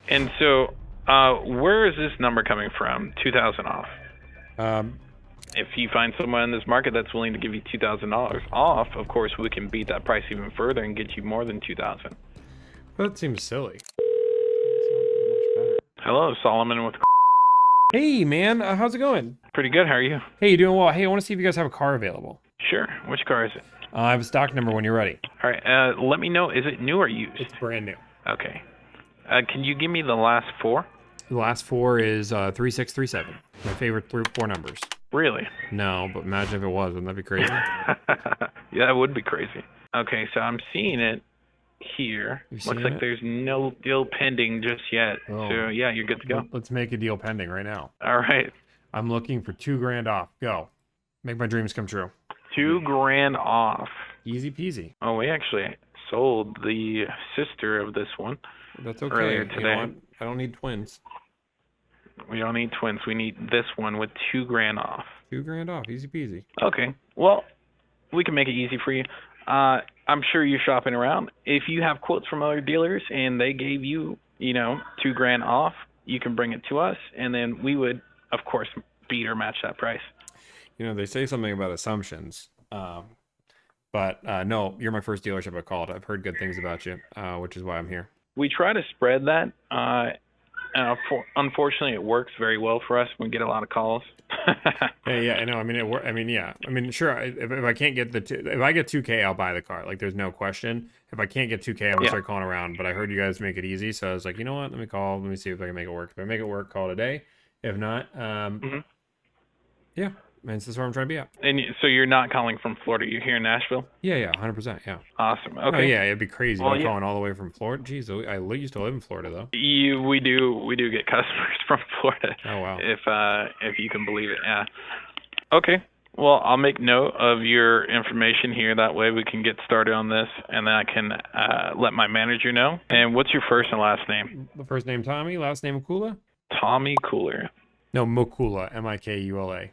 And so, where is this number coming from? 2,000 off. Um, If you find someone in this market that's willing to give you $2,000 off, of course we can beat that price even further and get you more than 2,000. that seems silly. That's not much better. Hello, Solomon with. Hey, man, how's it going? Pretty good. How are you? Hey, you doing well? Hey, I want to see if you guys have a car available. Sure. Which car is it? I have a stock number when you're ready. All right. Let me know. Is it new or used? It's brand new. Okay. Can you give me the last four? The last four is 3637. My favorite four numbers. Really? No, but imagine if it was. Wouldn't that be crazy? Yeah, that would be crazy. Okay, so I'm seeing it here. You Looks seeing like it? there's no deal pending just yet. Oh. So yeah, you're good to go. Let's make a deal pending right now. All right. I'm looking for $2,000 off. Go. Make my dreams come true. $2,000 off. Easy peasy. Oh, we actually sold the sister of this one. That's okay. Earlier You today. know what? I don't need twins. We don't need twins. We need this one with $2,000 off. $2,000 off. Easy peasy. Okay. Well, we can make it easy for you. I'm sure you're shopping around. If you have quotes from other dealers and they gave you, $2,000 off, you can bring it to us, and then we would, of course, beat or match that price. They say something about assumptions. But no, you're my first dealership I called. I've heard good things about you, which is why I'm here. We try to spread that. Unfortunately, it works very well for us. We get a lot of calls. Yeah, I know. I mean, yeah. I mean, sure. If I can't get if I get 2K, I'll buy the car. Like, there's no question. If I can't get 2K, I'm gonna start calling around. But I heard you guys make it easy, so I was like, you know what? Let me call. Let me see if I can make it work. If I make it work, call it a day. If not, yeah. Man, that's where I'm trying to be at. And so you're not calling from Florida. You're here in Nashville? Yeah, 100%. Yeah. Awesome. Okay. Oh, yeah, it'd be crazy. Well, I'm calling all the way from Florida. Jeez, I used to live in Florida though. We do get customers from Florida. Oh wow. If you can believe it. Yeah. Okay. Well, I'll make note of your information here. That way we can get started on this, and then I can let my manager know. And what's your first and last name? The first name Tommy, last name Kula? Tommy Cooler. No, Mokula, Mikula.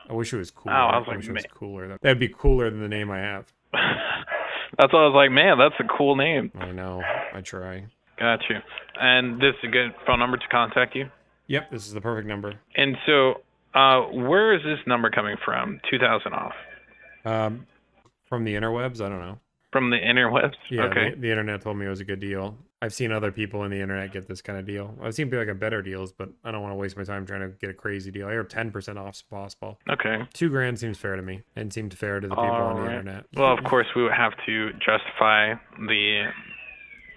I wish it was cooler. Oh, I was wish it was like, cooler. That'd be cooler than the name I have. That's why I was like, man, that's a cool name. I know. I try. Got you. And this is a good phone number to contact you? Yep, this is the perfect number. And so, where is this number coming from? 2,000 off. From the interwebs? I don't know. From the interwebs? Yeah, Okay. the internet told me it was a good deal. I've seen other people in the internet get this kind of deal. I've seen people get better deals, but I don't want to waste my time trying to get a crazy deal. I hear 10% off if possible. Okay. $2,000 seems fair to me, and seemed fair to the people on the internet. Well, of course, we would have to justify the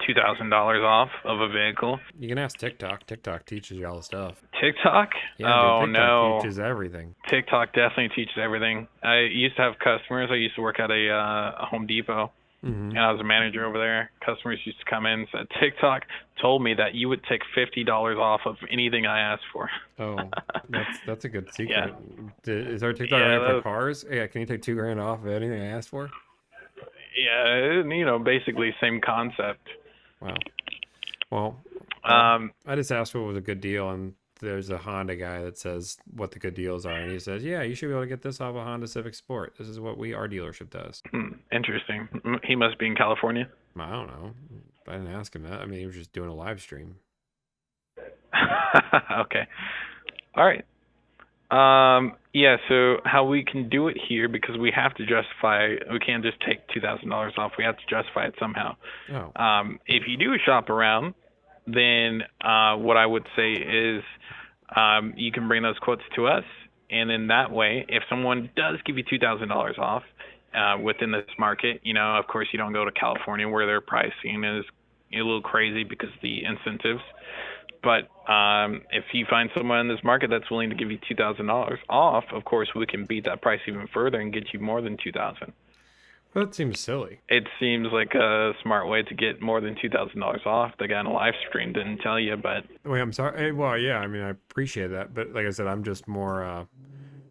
$2,000 off of a vehicle. You can ask TikTok. TikTok teaches you all the stuff. TikTok? Yeah, Oh, dude, TikTok no. teaches everything. TikTok definitely teaches everything. I used to have customers. I used to work at a Home Depot, Mm-hmm. and I was a manager over there. Customers used to come in and said, TikTok told me that you would take $50 off of anything I asked for. Oh, that's a good secret. Yeah. Is our TikTok right for cars? Yeah, can you take $2,000 off of anything I asked for? Yeah, basically same concept. Wow. Well, I just asked what was a good deal, and there's a Honda guy that says what the good deals are, and he says, yeah, you should be able to get this off a Honda Civic Sport. This is what our dealership does. Interesting. He must be in California. I don't know. I didn't ask him that. I mean, he was just doing a live stream. Okay. All right. Yeah, so how we can do it here, because we have to justify, we can't just take $2,000 off. We have to justify it somehow. Oh. If you do shop around, then what I would say is you can bring those quotes to us, and then that way, if someone does give you $2,000 off within this market, of course you don't go to California where their pricing is a little crazy because of the incentives. But if you find someone in this market that's willing to give you $2,000 off, of course we can beat that price even further and get you more than $2,000. Well, that seems silly. It seems like a smart way to get more than $2,000 off. The guy on the live stream didn't tell you, but... Wait, I'm sorry. Well, yeah, I mean, I appreciate that. But like I said, I'm just more...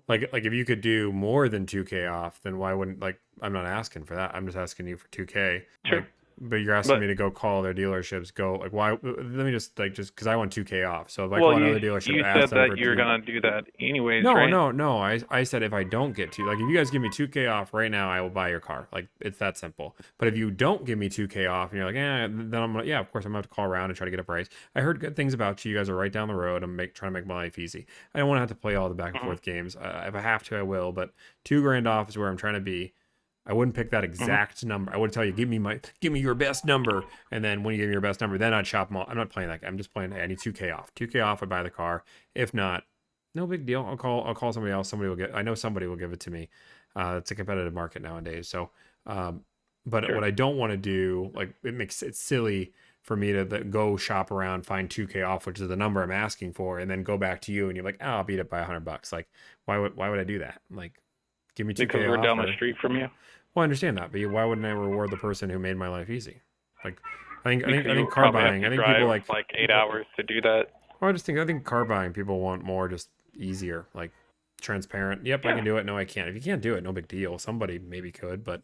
like if you could do more than 2K off, then why wouldn't... I'm not asking for that. I'm just asking you for 2K. Sure. But you're asking But me to go call their dealerships. Go like why? Let me just because I want 2K off. So if I well, call you another dealership, you ask said them that for you're two. gonna do that anyways, No, right? no, no. I said if I don't get to like if you guys give me 2K off right now, I will buy your car. Like it's that simple. But if you don't give me 2K off and you're like, then I'm gonna of course I'm gonna have to call around and try to get a price. I heard good things about you. You guys are right down the road. I'm trying to make my life easy. I don't want to have to play all the back and Hmm. forth games. If I have to, I will. But 2 grand off is where I'm trying to be. I wouldn't pick that Hmm. exact number. I would tell you, give me your best number, and then when you give me your best number, then I'd shop them all. I'm not playing that. I'm just playing. Hey, I need 2K off. 2K off. I buy the car. If not, no big deal. I'll call somebody else. Somebody will get. I know somebody will give it to me. It's a competitive market nowadays. So, but Sure. what I don't want to do, like, it's silly for me to go shop around, find 2K off, which is the number I'm asking for, and then go back to you, and you're like, oh, I'll beat it by $100. Like, why would I do that? Like, give me Because 2K we're off down the or street from you. well, I understand that, but why wouldn't I reward the person who made my life easy? Like, I think I Because think I you think car probably have buying. to I think people drive like like eight people. hours to do that. Well, I think car buying people want more just easier, like transparent. Yep, I Yeah. can do it. No, I can't. If you can't do it, no big deal. Somebody maybe could, but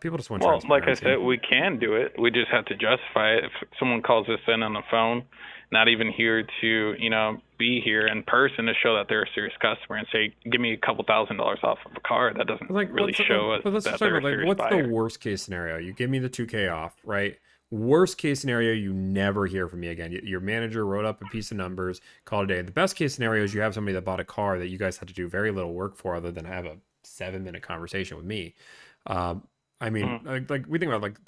people just want Well, like I transparency. said, we can do it. We just have to justify it. If someone calls us in on the phone, not even here to, be here in person to show that they're a serious customer and say, give me a couple $1,000s off of a car, that doesn't But like, really show us but let's that just talk they're about a like serious what's the buyer. worst case scenario? You give me the 2K off, right? Worst case scenario, you never hear from me again. Your manager wrote up a piece of numbers, called it a day. The best case scenario is you have somebody that bought a car that you guys had to do very little work for, other than have a 7 minute conversation with me. Um, I mean, Mhm. like we think about like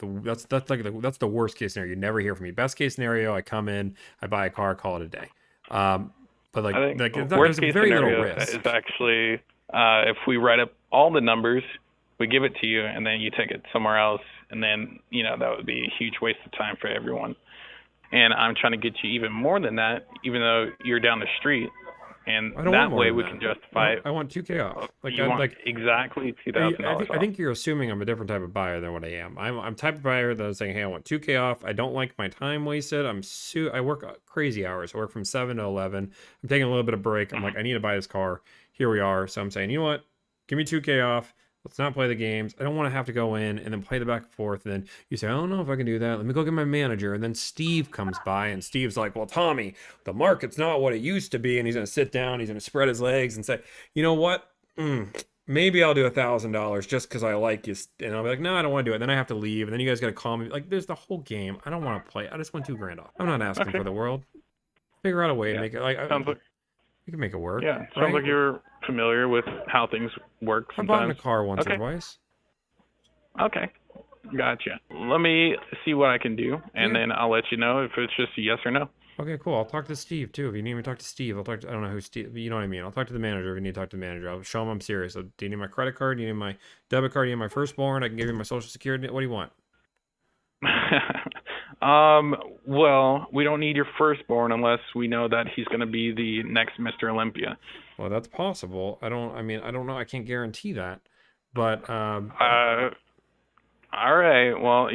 that's the worst case scenario. You never hear from me. Best case scenario, I come in, I buy a car, call it a day. Um, but I think it's not, worst there's case very little scenario is risk. actually if we write up all the numbers, we give it to you, and then you take it somewhere else, and then that would be a huge waste of time for everyone. And I'm trying to get you even more than that, even though you're down the street, and I don't want that more way than we that. can justify it. I want 2K off. Like You I'd want like exactly $2,000 I off. think you're assuming I'm a different type of buyer than what I am. I'm type of buyer that is saying, hey, I want 2K off. I don't like my time wasted. I work crazy hours. I work from 7 to 11. I'm taking a little bit of break. I'm Mhm. like, I need to buy this car. Here we are. So I'm saying, you know what? Give me 2K off. Let's not play the games. I don't want to have to go in and then play the back and forth. And then you say, I don't know if I can do that. Let me go get my manager. And then Steve comes by and Steve's like, well, Tommy, the market's not what it used to be. And he's going to sit down. He's going to spread his legs and say, you know what? Maybe I'll do $1,000 just because I like you. And I'll be like, no, I don't want to do it. Then I have to leave. And then you guys got to call me. Like, there's the whole game. I don't want to play. I just want 2 grand off. I'm not asking Okay. for the world. Figure out a way to Yeah. make it. Like, Sounds like you can make it work, yeah. Sounds right? like you're familiar with how things work I've bought in a sometimes. car once or Okay. twice. Okay. Gotcha. Let me see what I can do, and Yeah. then I'll let you know if it's just a yes or no. Okay, cool. I'll talk to Steve too. If you need me to talk to Steve, I don't know who Steve, you know what I mean. I'll talk to the manager if you need to talk to the manager. I'll show him I'm serious. Do you need my credit card? Do you need my debit card? Do you need my firstborn? I can give you my social security. What do you want? Well, we don't need your firstborn unless we know that he's going to be the next Mr. Olympia. Well, that's possible. I mean, I don't know. I can't guarantee that. But Uh, all right. Well,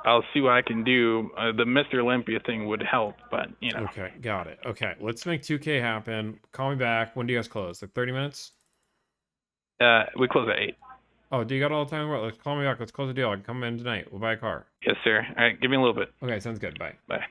I'll see what I can do. The Mr. Olympia thing would help, but okay, got it. Okay, let's make 2K happen. Call me back. When do you guys close? Like 30 minutes? we close at 8. Oh, do you got all the time? Well, let's call me back. Let's close the deal. I can come in tonight. We'll buy a car. Yes, sir. All right. Give me a little bit. Okay, sounds good. Bye. Bye.